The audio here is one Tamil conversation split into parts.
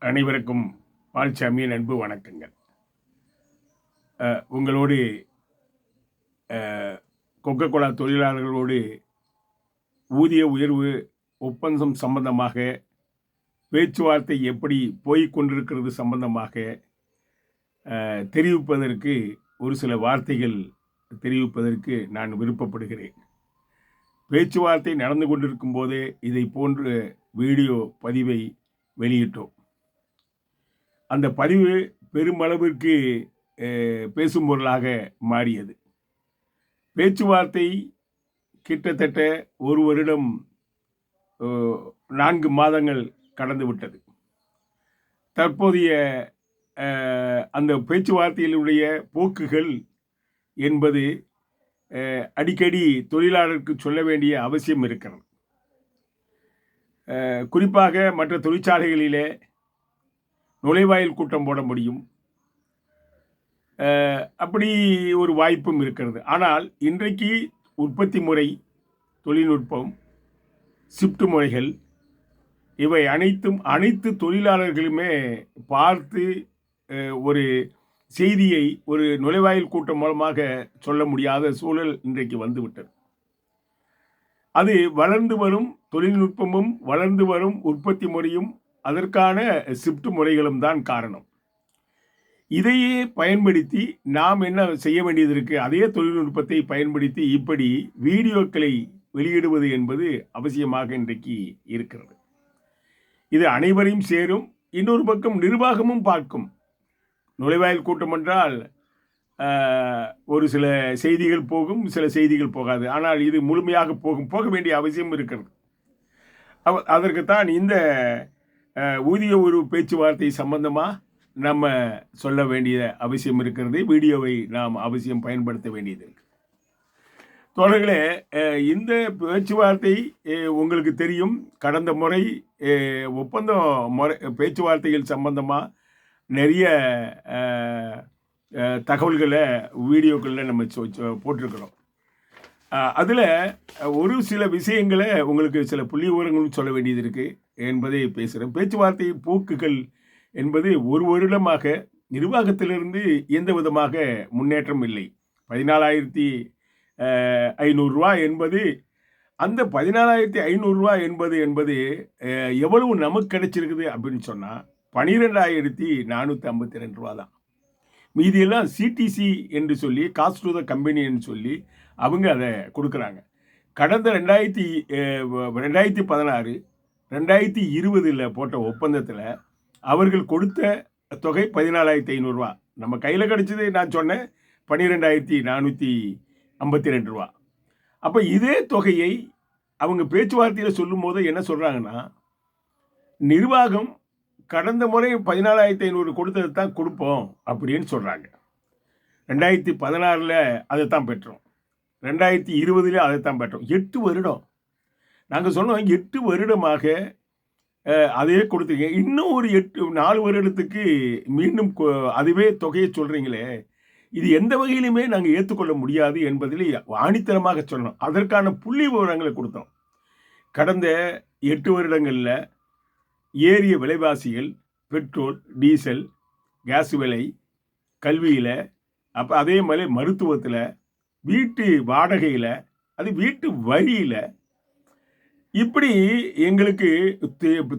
அனைவருக்கும் பால்சாமியின் அன்பு வணக்கங்கள். உங்களோடு கொக்கோ கோலா தொழிலாளர்களோடு ஊதிய உயர்வு ஒப்பந்தம் சம்பந்தமாக பேச்சுவார்த்தை எப்படி போய்க் கொண்டிருக்கிறது சம்பந்தமாக தெரிவிப்பதற்கு ஒரு சில வார்த்தைகள் தெரிவிப்பதற்கு நான் விருப்பப்படுகிறேன். பேச்சுவார்த்தை நடந்து கொண்டிருக்கும் போதே இதை போன்ற வீடியோ பதிவை வெளியிட்டோம். அந்த பதிவு பெருமளவிற்கு பேசும் பொருளாக மாறியது. பேச்சுவார்த்தை கிட்டத்தட்ட 1 வருடம் 4 மாதங்கள் கடந்து விட்டது. தற்போதைய அந்த பேச்சுவார்த்தையிலுடைய போக்குகள் என்பது அடிக்கடி தொழிலாளருக்கு சொல்ல வேண்டிய அவசியம் இருக்கிறது. குறிப்பாக மற்ற தொழிற்சாலைகளிலே நுழைவாயில் கூட்டம் போட முடியும், அப்படி ஒரு வாய்ப்பும் இருக்கிறது. ஆனால் இன்றைக்கு உற்பத்தி முறை, தொழில்நுட்பம், ஷிஃப்ட் முறைகள் இவை அனைத்து தொழிலாளர்களுமே பார்த்து ஒரு செய்தியை ஒரு நுழைவாயில் கூட்டம் மூலமாக சொல்ல முடியாத சூழல் இன்றைக்கு வந்துவிட்டது. அது வளர்ந்து வரும் தொழில்நுட்பமும் வளர்ந்து வரும் உற்பத்தி முறையும் அதற்கான ஷிஃப்ட் முறைகளும் தான் காரணம். இதையே பயன்படுத்தி நாம் என்ன செய்ய வேண்டியது இருக்கு? அதே தொழில்நுட்பத்தை பயன்படுத்தி இப்படி வீடியோக்களை வெளியிடுவது என்பது அவசியமாக இன்றைக்கு இருக்கிறது. இது அனைவரையும் சேரும். இன்னொரு பக்கம் நிர்வாகமும் பார்க்கும். நுழைவாயில் கூட்டம் என்றால் ஒரு சில செய்திகள் போகும், சில செய்திகள் போகாது. ஆனால் இது முழுமையாக போக வேண்டிய அவசியம் இருக்கிறது. அதற்குத்தான் இந்த ஊதிய ஒரு பேச்சுவார்த்தை சம்பந்தமாக நம்ம சொல்ல வேண்டிய அவசியம் இருக்கிறது. வீடியோவை நாம் அவசியம் பயன்படுத்த வேண்டியது இருக்கு. தோழர்களே, இந்த பேச்சுவார்த்தை உங்களுக்கு தெரியும். கடந்த முறை பேச்சுவார்த்தைகள் சம்பந்தமாக நிறைய தகவல்களை வீடியோக்களில் நம்ம போட்டிருக்கிறோம். அதில் ஒரு சில விஷயங்களை உங்களுக்கு சில புள்ளி விவரங்களும் சொல்ல வேண்டியது இருக்குது என்பதை பேசுகிறேன். பேச்சுவார்த்தை போக்குகள் என்பது 1 வருடமாக நிர்வாகத்திலிருந்து எந்த விதமாக முன்னேற்றம் இல்லை. 14,500 ரூபா என்பது, அந்த 14,500 என்பது எவ்வளவு நமக்கு கிடைச்சிருக்குது அப்படின்னு சொன்னால் 12,452 ரூபா தான். மீதியெல்லாம் சிடிசி என்று சொல்லி, காஸ்ட் டு த கம்பெனின்னு சொல்லி அவங்க அதை கொடுக்குறாங்க. கடந்த 2016 2020 போட்ட ஒப்பந்தத்தில் அவர்கள் கொடுத்த தொகை 14,500 ரூபா. நம்ம கையில் கிடைச்சது நான் சொன்னேன் 12,452 ரூபா. அப்போ இதே தொகையை அவங்க பேச்சுவார்த்தையில் சொல்லும் போது என்ன சொல்கிறாங்கன்னா, நிர்வாகம் கடந்த முறை 14,500 கொடுத்தது தான் கொடுப்போம் அப்படின்னு சொல்கிறாங்க. 2016 அதை தான் பெற்றோம், 2020 அதை தான் பெற்றோம். 8 வருடம் நாங்கள் சொன்னோம். 8 வருடமாக அதையே கொடுத்துருக்கீங்க. இன்னும் ஒரு 4 வருடத்துக்கு மீண்டும் அதுவே தொகையை சொல்கிறீங்களே, இது எந்த வகையிலுமே நாங்கள் ஏற்றுக்கொள்ள முடியாது என்பதில் ஆணித்தரமாக சொன்னோம். அதற்கான புள்ளி விவரங்களை கொடுத்தோம். கடந்த 8 வருடங்களில் ஏறிய விலைவாசிகள், பெட்ரோல், டீசல், கேஸ் விலை, கல்வியில், அப்போ அதே மாதிரி மருத்துவத்தில், வீட்டு வாடகையில், அது வீட்டு வரியில், இப்படி எங்களுக்கு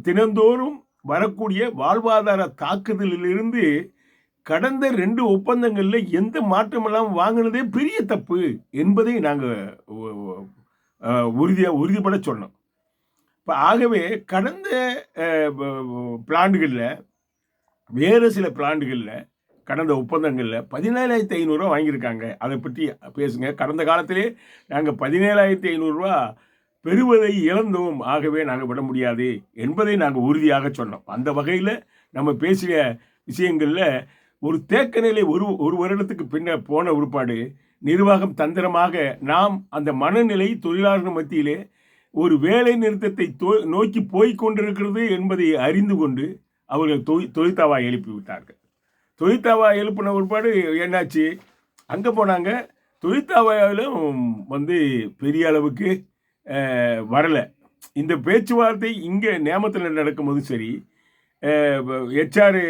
தினந்தோறும் வரக்கூடிய வாழ்வாதார தாக்குதலிலிருந்து கடந்த 2 ஒப்பந்தங்களில் எந்த மாற்றமெல்லாம் வாங்கினதே பெரிய தப்பு என்பதை நாங்கள் உறுதிப்பட சொன்னோம். இப்போ ஆகவே கடந்த பிளான்களில், வேறு சில பிளான்களில், கடந்த ஒப்பந்தங்களில் 17,500 ரூபா வாங்கியிருக்காங்க. அதை பற்றி பேசுங்க. கடந்த காலத்திலே நாங்கள் 17,500 ரூபா பெறுவதை இழந்தோம், ஆகவே நாங்கள் விட முடியாது என்பதை நாங்கள் உறுதியாக சொன்னோம். அந்த வகையில் நம்ம பேசிய விஷயங்களில் ஒரு தேக்க நிலை ஒரு வருடத்துக்கு போன உறுப்பாடு நிர்வாகம் தந்திரமாக நாம் அந்த மனநிலை தொழிலாளர்கள் மத்தியிலே ஒரு வேலை நிறுத்தத்தை நோக்கி போய்கொண்டிருக்கிறது என்பதை அறிந்து கொண்டு அவர்கள் தொழிற்தாவா எழுப்பி விட்டார்கள். தொழிற்தாவா எழுப்பின உறுப்பாடு என்னாச்சு? அங்கே போனாங்க. தொழிற்தாவாவிலும் பெரிய அளவுக்கு வரலை. இந்த பேச்சுவார்த்தை இங்கே நேமத்தில் நடக்கும்போது சரி, ஹெச்ஆர்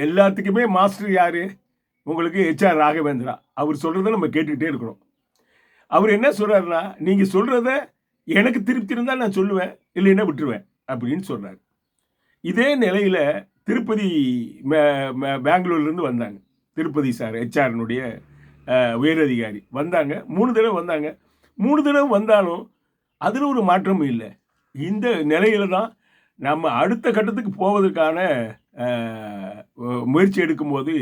எல்லாத்துக்குமே மாஸ்டர் யார்? உங்களுக்கு ஹெச்ஆர் ராகவேந்திரா. அவர் சொல்கிறத நம்ம கேட்டுக்கிட்டே இருக்கிறோம். அவர் என்ன சொல்கிறாருன்னா, நீங்கள் சொல்கிறத எனக்கு திருப்தி இருந்தால் நான் சொல்லுவேன், இல்லைன்னா விட்டுருவேன் அப்படின்னு சொல்கிறார். இதே நிலையில் திருப்பதி பெங்களூர்லேருந்து வந்தாங்க. திருப்பதி சார் ஹெச்ஆர்னுடைய உயரதிகாரி வந்தாங்க. 3 தடவை வந்தாங்க. 3 தடவை வந்தாலும் அதில் ஒரு மாற்றமும் இல்லை. இந்த நிலையில தான் நம்ம அடுத்த கட்டத்துக்கு போவதற்கான முயற்சி எடுக்கும்போது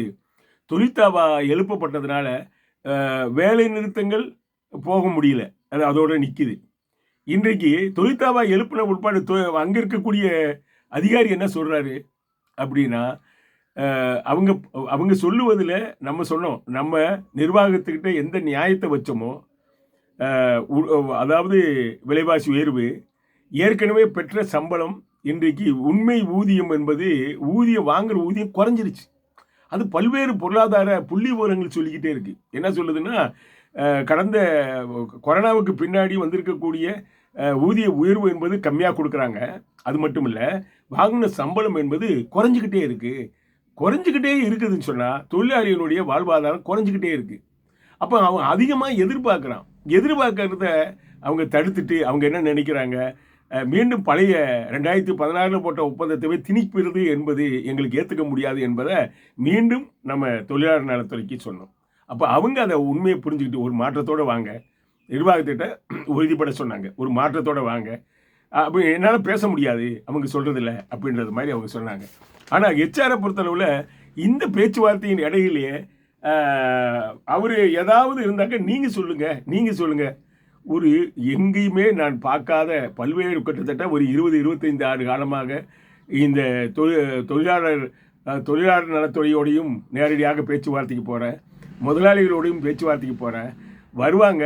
தொழிற்தாவா எழுப்பப்பட்டதுனால வேலை நிறுத்தங்கள் போக முடியல. அது அதோடு நிற்கிது. இன்றைக்கு தொழிற்தாவா எழுப்பின உட்பாடு அங்கே இருக்கக்கூடிய அதிகாரி என்ன சொல்கிறாரு அப்படின்னா, அவங்க அவங்க சொல்லுவதில் நம்ம சொன்னோம், நம்ம நிர்வாகத்துக்கிட்ட எந்த நியாயத்தை வச்சோமோ, அதாவது விலைவாசி உயர்வு, ஏற்கனவே பெற்ற சம்பளம், இன்றைக்கு உண்மை ஊதியம் என்பது ஊதியம் வாங்குற ஊதியம் குறைஞ்சிருச்சு. அது பல்வேறு பொருளாதார புள்ளி விவரங்கள் சொல்லிக்கிட்டே இருக்கு. என்ன சொல்லுதுன்னா, கடந்த கொரோனாவுக்கு பின்னாடி வந்திருக்கக்கூடிய ஊதிய உயர்வு என்பது கம்மியாக கொடுக்குறாங்க. அது மட்டும் இல்லை, வாங்கின சம்பளம் என்பது குறைஞ்சிக்கிட்டே இருக்குதுன்னு சொன்னால் தொழிலாளிகளுடைய வாழ்வாதாரம் குறைஞ்சிக்கிட்டே இருக்குது. அப்போ அவன் அதிகமாக எதிர்பார்க்கறத அவங்க தடுத்துட்டு அவங்க என்ன நினைக்கிறாங்க, மீண்டும் பழைய 2016 போட்ட ஒப்பந்தத்தை திணிப்பது என்பது எங்களுக்கு ஏற்றுக்க முடியாது என்பதை மீண்டும் நம்ம தொழிலாளர் நலத்துறைக்கு சொன்னோம். அப்போ அவங்க அதை உண்மையை புரிஞ்சுக்கிட்டு ஒரு மாற்றத்தோடு வாங்க, நிர்வாகத்திட்ட உறுதிப்பட சொன்னாங்க, ஒரு மாற்றத்தோடு வாங்க, அப்படி என்னால் பேச முடியாது அவங்க சொல்கிறதில்ல அப்படின்றது மாதிரி அவங்க சொன்னாங்க. ஆனால் ஹெச்ஆரை பொறுத்தளவில் இந்த பேச்சுவார்த்தையின் இடையிலேயே அவர் ஏதாவது இருந்தாக்க நீங்கள் சொல்லுங்கள். ஒரு எங்கேயுமே நான் பார்க்காத பல்வேறு கிட்டத்தட்ட ஒரு 20-25 ஆண்டு காலமாக இந்த தொழிலாளர் நலத்துறையோடையும் நேரடியாக பேச்சுவார்த்தைக்கு போகிறேன், முதலாளிகளோடையும் பேச்சுவார்த்தைக்கு போகிறேன். வருவாங்க,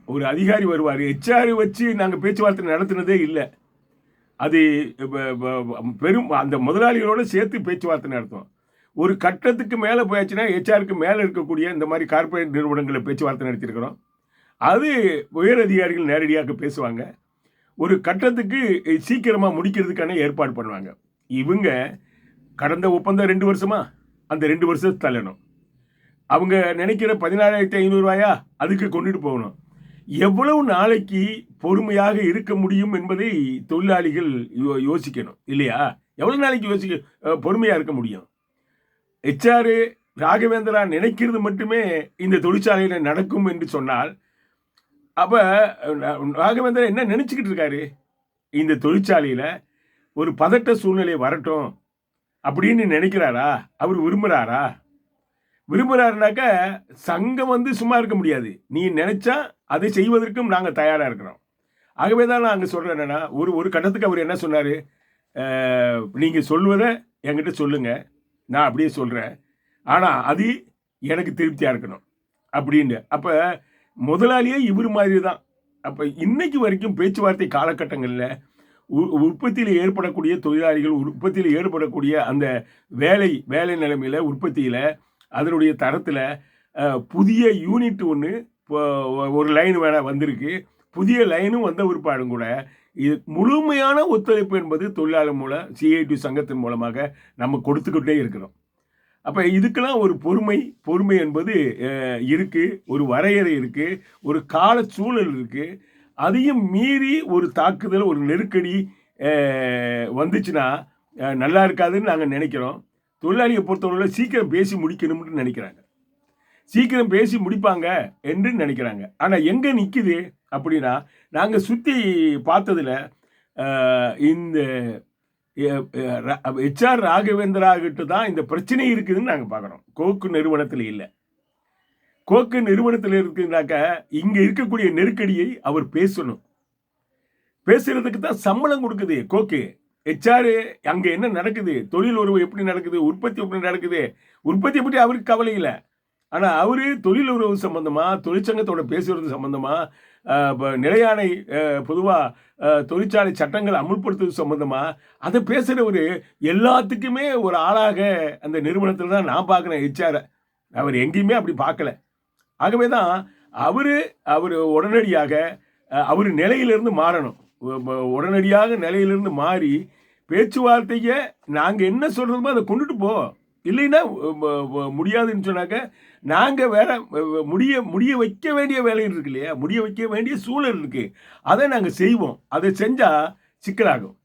ஒரு அதிகாரி வருவார், ஹெச்ஆர் வச்சு நாங்கள் பேச்சுவார்த்தை நடத்தினதே இல்லை. அது பெரும் அந்த முதலாளிகளோடு சேர்த்து பேச்சுவார்த்தை நடத்துவோம். ஒரு கட்டத்துக்கு மேலே போயாச்சுன்னா ஹெச்ஆருக்கு மேலே இருக்கக்கூடிய இந்த மாதிரி கார்ப்பரேட் நிறுவனங்களை பேச்சுவார்த்தை நடத்தியிருக்கிறோம். அது உயர் அதிகாரிகள் நேரடியாக பேசுவாங்க. ஒரு கட்டத்துக்கு சீக்கிரமாக முடிக்கிறதுக்கான ஏற்பாடு பண்ணுவாங்க. இவங்க கடந்த ஒப்பந்தம் 2 வருஷமா, அந்த 2 வருஷத்தை தள்ளணும். அவங்க நினைக்கிற 14,500 ரூபாயா அதுக்கு கொண்டுட்டு போகணும். எவ்வளவு நாளைக்கு பொறுமையாக இருக்க முடியும் என்பதை தொழிலாளிகள் யோசிக்கணும் இல்லையா? எவ்வளோ நாளைக்கு பொறுமையாக இருக்க முடியும்? ஹெச்ஆர் ராகவேந்திரா நினைக்கிறது மட்டுமே இந்த தொழிற்சாலையில் நடக்கும் என்று சொன்னால், அப்போ ராகவேந்திரா என்ன நினச்சிக்கிட்டு இருக்காரு? இந்த தொழிற்சாலையில் ஒரு பதட்ட சூழ்நிலை வரட்டும் அப்படின்னு நினைக்கிறாரா? அவர் விரும்புகிறாருனாக்க சங்கம் சும்மா இருக்க முடியாது. நீ நினைச்சா அதை செய்வதற்கும் நாங்கள் தயாராக இருக்கிறோம். ஆகவே தான் நான் அங்கே சொல்கிறேன் என்னன்னா, ஒரு கட்டத்துக்கு அவர் என்ன சொன்னார், நீங்கள் சொல்வதை என்கிட்ட சொல்லுங்கள், நான் அப்படியே சொல்கிறேன், ஆனால் அது எனக்கு திருப்தியாக இருக்கணும் அப்படின்னு. அப்போ முதலாளியே இவர் மாதிரி தான். அப்போ இன்னைக்கு வரைக்கும் பேச்சுவார்த்தை காலகட்டங்களில் உற்பத்தியில் ஏற்படக்கூடிய தொழிலாளிகள், உற்பத்தியில் ஏற்படக்கூடிய அந்த வேலை நிலைமையில், உற்பத்தியில், அதனுடைய தரத்தில் புதிய யூனிட் ஒன்று ஒரு லைன் வந்திருக்கு. புதிய லைனும் வந்த உறுப்பாடும் கூட இது முழுமையான ஒத்துழைப்பு என்பது தொழிலாளர் மூலம் சிஐடி சங்கத்தின் மூலமாக நம்ம கொடுத்துக்கிட்டே இருக்கிறோம். அப்போ இதுக்கெல்லாம் ஒரு பொறுமை என்பது இருக்குது, ஒரு வரையறை இருக்குது, ஒரு கால சூழல் இருக்குது. அதையும் மீறி ஒரு தாக்குதல், ஒரு நெருக்கடி வந்துச்சுன்னா நல்லா இருக்காதுன்னு நாங்கள் நினைக்கிறோம். தொழிலாளியை பொறுத்தவரையில் சீக்கிரம் பேசி முடிக்கணும்னு நினைக்கிறாங்க, சீக்கிரம் பேசி முடிப்பாங்க என்று நினைக்கிறாங்க. ஆனால் எங்கே நிற்குது அப்படின்னா, நாங்கள் சுற்றி பார்த்ததில் இந்த ஹெச்ஆர் ராகவேந்திரா கிட்ட தான் இந்த பிரச்சனை இருக்குதுன்னு நாங்கள் பார்க்குறோம். கோக்கு நிறுவனத்தில் இல்லை. கோக்கு நிறுவனத்தில் இருக்குதுனாக்க இங்கே இருக்கக்கூடிய நெருக்கடியை அவர் பேசணும். பேசுறதுக்கு தான் சம்பளம் கொடுக்குது கோக்கு. ஹெச்ஆர் அங்கே என்ன நடக்குது, தொழில் உறவு எப்படி நடக்குது, உற்பத்தி எப்படி நடக்குது, உற்பத்தியை பற்றி அவருக்கு கவலை இல்லை. ஆனால் அவர் தொழில் உறவு சம்பந்தமாக, தொழிற்சங்கத்தோட பேசுறது சம்பந்தமாக, நிலையானை பொதுவாக தொழிற்சாலை சட்டங்கள் அமுல்படுத்துவது சம்பந்தமாக அதை பேசுகிறவர் எல்லாத்துக்குமே ஒரு ஆளாக அந்த நிறுவனத்தில் தான் நான் பார்க்குறேன் ஹெச்ஆரை. அவர் எங்கேயுமே அப்படி பார்க்கல. ஆகவே தான் அவர் உடனடியாக அவர் நிலையிலிருந்து மாறணும். உடனடியாக நிலையிலிருந்து மாறி பேச்சுவார்த்தையை நாங்கள் என்ன சொல்கிறோமோ அதை கொண்டுட்டு போ, இல்லைன்னா முடியாதுன்னு சொன்னாக்க நாங்கள் வேற முடிய வைக்க வேண்டிய வேலைகள் இருக்கு இல்லையா, முடிய வைக்க வேண்டிய சூழல் இருக்குது, அதை நாங்கள் செய்வோம். அதை செஞ்சால் சிக்கலாகும்.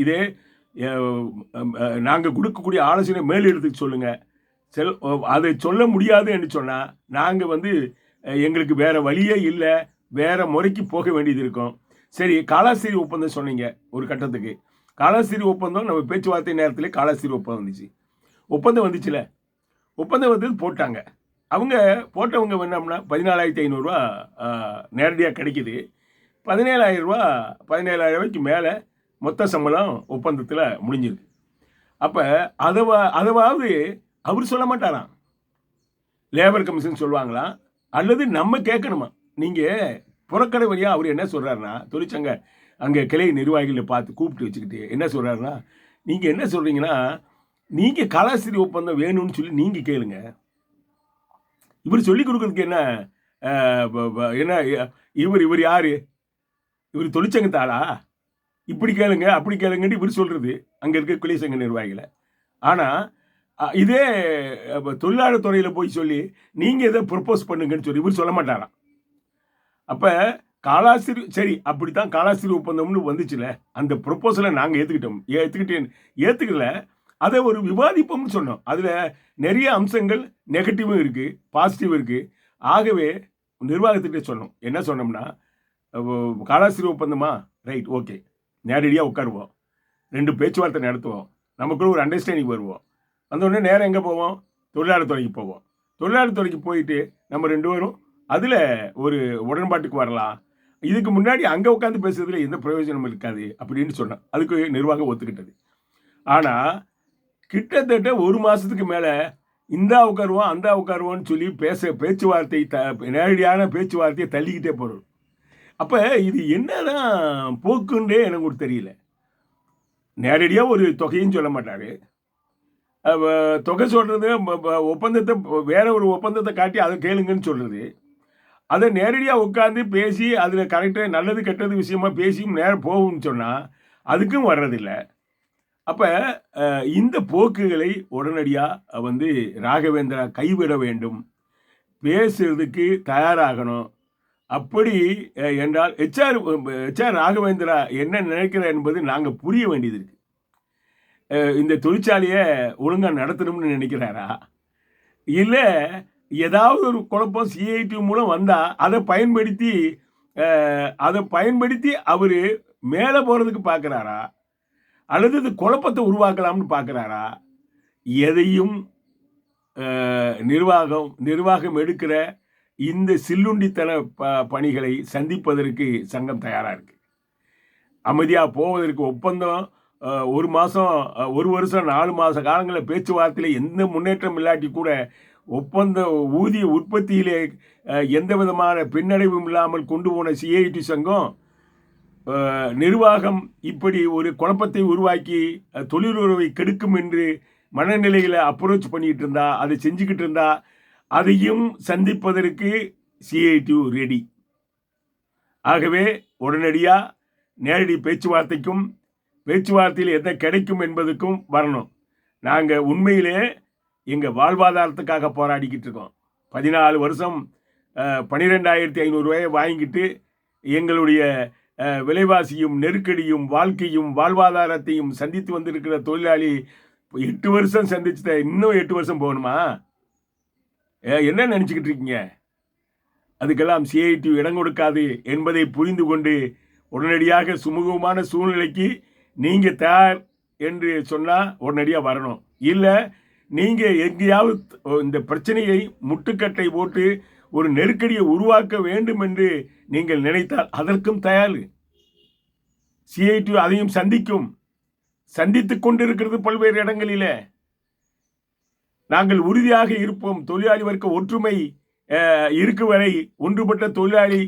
இதே நாங்கள் கொடுக்கக்கூடிய ஆலோசனை மேலிடத்துக்கு சொல்லுங்கள். அதை சொல்ல முடியாது என்று சொன்னால் நாங்கள் எங்களுக்கு வேறு வழியே இல்லை, வேறு முறைக்கு போக வேண்டியது இருக்கும். சரி, காலாஸ்திரி ஒப்பந்தம் சொன்னீங்க. ஒரு கட்டத்துக்கு காலாஸ்திரி ஒப்பந்தம் நம்ம பேச்சுவார்த்தை நேரத்தில் காலாஸ்திரி ஒப்பந்தம் வந்துச்சு. ஒப்பந்தம் வந்துச்சுல, ஒப்பந்தம் போட்டாங்க. அவங்க போட்டவங்க என்னம்னா 14,500 நேரடியாக கிடைக்கிது. 17,000 ரூபாய்க்கு மேலே மொத்த சம்பளம் ஒப்பந்தத்தில் முடிஞ்சிருக்கு. அப்போ அதாவது அவர் சொல்ல மாட்டாராம், லேபர் கமிஷன் சொல்லுவாங்களாம், அல்லது நம்ம கேட்கணுமா? நீங்கள் புறக்கடை வழியாக அவர் என்ன சொல்கிறாருன்னா, தொழிற்சங்க அங்கே கிளை நிர்வாகிகளை பார்த்து கூப்பிட்டு வச்சுக்கிட்டு என்ன சொல்கிறாருன்னா, நீங்கள் என்ன சொல்கிறீங்கன்னா, நீங்கள் காலாஸ்திரி ஒப்பந்தம் வேணும்னு சொல்லி நீங்கள் கேளுங்க. இவர் சொல்லிக் கொடுக்குறதுக்கு என்ன என்ன இவர் யார்? இவர் தொழிற்சங்கத்தாளா? இப்படி கேளுங்க அப்படி கேளுங்கன்னு இவர் சொல்கிறது அங்கே இருக்க கிளை சங்க நிர்வாகிகளை. ஆனால் இதே தொழிலாளர் துறையில் போய் சொல்லி நீங்கள் எதை ப்ரொப்போஸ் பண்ணுங்கன்னு சொல்லி இவர் சொல்ல மாட்டாராம். அப்போ காலாஸ்திரி சரி, அப்படித்தான் காலாஸ்திரி ஒப்பந்தம்னு வந்துச்சுல, அந்த ப்ரொப்போசலை நாங்கள் ஏற்றுக்கல, அதை ஒரு விவாதிப்போம்னு சொன்னோம். அதில் நிறைய அம்சங்கள் நெகட்டிவும் இருக்குது, பாசிட்டிவும் இருக்குது. ஆகவே நிர்வாகத்திட்ட சொன்னோம். என்ன சொன்னோம்னா, காலாஸ்திரி ஒப்பந்தமா, ரைட், ஓகே, நேரடியாக உட்காருவோம், 2 பேச்சுவார்த்தை நடத்துவோம், நமக்குள்ள ஒரு அண்டர்ஸ்டாண்டிங் வருவோம். வந்தோடனே நேரம் எங்கே போவோம்? தொழிலாளர் துறைக்கு போவோம். தொழிலாளர் துறைக்கு போயிட்டு நம்ம 2 பேரும் அதில் ஒரு உடன்பாட்டுக்கு வரலாம். இதுக்கு முன்னாடி அங்கே உட்காந்து பேசுறதுல எந்த பிரயோஜனமும் இருக்காது அப்படின்னு சொன்னோம். அதுக்கு நிர்வாகம் ஒத்துக்கிட்டது. ஆனால் கிட்டத்தட்ட 1 மாதத்துக்கு மேலே இந்தா உட்காருவோம் அந்த உட்காருவோன்னு சொல்லி பேச்சுவார்த்தை நேரடியான பேச்சுவார்த்தையை தள்ளிக்கிட்டே போகிறோம். அப்போ இது என்னதான் போக்குன்றே எனக்கு ஒரு தெரியல. நேரடியாக ஒரு தொகையும் சொல்ல மாட்டார். தொகை சொல்கிறது ஒப்பந்தத்தை வேற ஒரு ஒப்பந்தத்தை காட்டி அதை கேளுங்கன்னு சொல்கிறது. அதை நேரடியாக உட்காந்து பேசி அதில் கரெக்டாக நல்லது கெட்டது விஷயமா பேசியும் நேரம் போகும்னு சொன்னால் அதுக்கும் வர்றதில்லை. அப்போ இந்த போக்குகளை உடனடியாக ராகவேந்திரா கைவிட வேண்டும், பேசுறதுக்கு தயாராகணும். அப்படி என்றால் HR ராகவேந்திரா என்ன நினைக்கிறார் என்பது நாங்கள் புரிய வேண்டியது இருக்குது. இந்த தொழிற்சாலையை ஒழுங்காக நடத்தணும்னு நினைக்கிறாரா, இல்லை ஏதாவது ஒரு குழப்பம் CIT மூலம் வந்தால் அதை பயன்படுத்தி அவர் மேலே போகிறதுக்கு பார்க்குறாரா, அல்லது இது குழப்பத்தை உருவாக்கலாம்னு பார்க்குறாரா? எதையும் நிர்வாகம் எடுக்கிற இந்த சில்லுண்டித்தன பணிகளை சந்திப்பதற்கு சங்கம் தயாராக இருக்குது. அமைதியாக போவதற்கு ஒப்பந்தம் 1 மாதம் 1 வருஷம் 4 மாத காலங்களில் பேச்சுவார்த்தையில் எந்த முன்னேற்றம் இல்லாட்டி கூட ஒப்பந்த ஊதிய உற்பத்தியிலே எந்த விதமான பின்னடைவும் இல்லாமல் கொண்டு போன CIT சங்கம் நிர்வாகம் இப்படி ஒரு குழப்பத்தை உருவாக்கி தொழிலுறவை கெடுக்கும் என்று மனநிலையில் அப்ரோச் பண்ணிக்கிட்டு இருந்தா, அதை செஞ்சுக்கிட்டு இருந்தா, அதையும் சந்திப்பதற்கு CIT ரெடி. ஆகவே உடனடியாக நேரடி பேச்சுவார்த்தையில் எதை கிடைக்கும் என்பதுக்கும் வரணும். நாங்கள் உண்மையிலே எங்கள் வாழ்வாதாரத்துக்காக போராடிக்கிட்டு இருக்கோம். 14 வருஷம் 12,500 ரூபாயை வாங்கிட்டு எங்களுடைய விலைவாசியும் நெருக்கடியும் வாழ்க்கையும் வாழ்வாதாரத்தையும் சந்தித்து வந்திருக்கிற தொழிலாளி 8 வருஷம் சந்திச்சுட்ட, இன்னும் 8 வருஷம் போகணுமா? என்ன நினச்சிக்கிட்டு இருக்கீங்க? அதுக்கெல்லாம் CIT இடம் கொடுக்காது என்பதை புரிந்து கொண்டு உடனடியாக சுமூகமான சூழ்நிலைக்கு நீங்கள் தயார் என்று சொன்னால் உடனடியாக வரணும். இல்லை நீங்கள் எங்கேயாவது இந்த பிரச்சனையை முட்டுக்கட்டை போட்டு ஒரு நெருக்கடியை உருவாக்க வேண்டும் என்று நீங்கள் நினைத்தால் அதற்கும் தயார். CIT அதையும் சந்தித்து கொண்டிருக்கிறது பல்வேறு இடங்களில். நாங்கள் உறுதியாக இருப்போம். தொழிலாளி வர்க்க ஒற்றுமை இருக்கும் வரை ஒன்றுபட்ட தொழிலாளி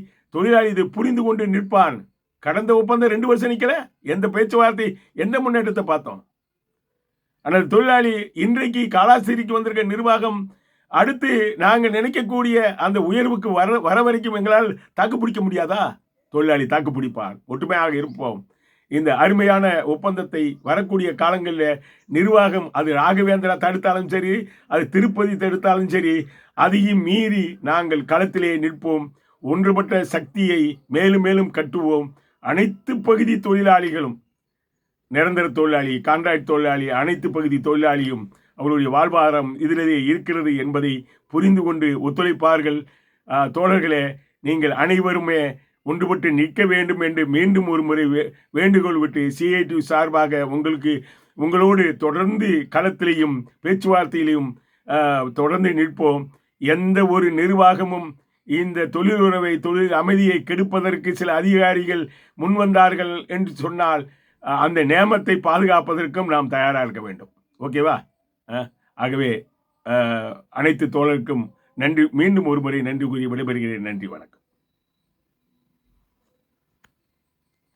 இதை புரிந்து கொண்டு நிற்பான். கடந்த ஒப்பந்தம் 2 வருஷம் நிற்கல, எந்த பேச்சுவார்த்தை எந்த முன்னேற்றத்தை பார்த்தோம்? ஆனால் தொழிலாளி இன்றைக்கு காலாஸ்திரிக்கு வந்திருக்க நிர்வாகம் அடுத்து நாங்கள் நினைக்கக்கூடிய அந்த உயர்வுக்கு வர வரைக்கும் எங்களால் தாக்கு பிடிக்க முடியாதா? தொழிலாளி தாக்கு பிடிப்பார். ஒற்றுமையாக இருப்போம். இந்த அருமையான ஒப்பந்தத்தை வரக்கூடிய காலங்களில் நிர்வாகம் அது ராகவேந்திரா தடுத்தாலும் சரி, அது திருப்பதி தடுத்தாலும் சரி, அதையும் மீறி நாங்கள் களத்திலே நிற்போம். ஒன்றுபட்ட சக்தியை மேலும் மேலும் கட்டுவோம். அனைத்து பகுதி தொழிலாளிகளும், நிரந்தர தொழிலாளி, கான்ட்ராக்ட் தொழிலாளி, அனைத்து பகுதி தொழிலாளியும் அவருடைய வாழ்வாதாரம் இதிலே இருக்கிறது என்பதை புரிந்து கொண்டு ஒத்துழைப்பார்கள். தோழர்களே, நீங்கள் அனைவருமே ஒன்றுபட்டு நிற்க வேண்டும் என்று மீண்டும் ஒரு முறை வேண்டுகோள் விட்டு CITU சார்பாக உங்களோடு தொடர்ந்து களத்திலையும் பேச்சுவார்த்தையிலையும் தொடர்ந்து நிற்போம். எந்த ஒரு நிர்வாகமும் இந்த தொழில் அமைதியை கெடுப்பதற்கு சில அதிகாரிகள் முன்வந்தார்கள் என்று சொன்னால் அந்த நியமத்தை பாதுகாப்பதற்கும் நாம் தயாராக இருக்க வேண்டும். ஓகேவா? ஆகவே அனைத்து தோழருக்கும் நன்றி. மீண்டும் ஒரு முறை நன்றி கூறி விடைபெறுகிறேன். நன்றி, வணக்கம்.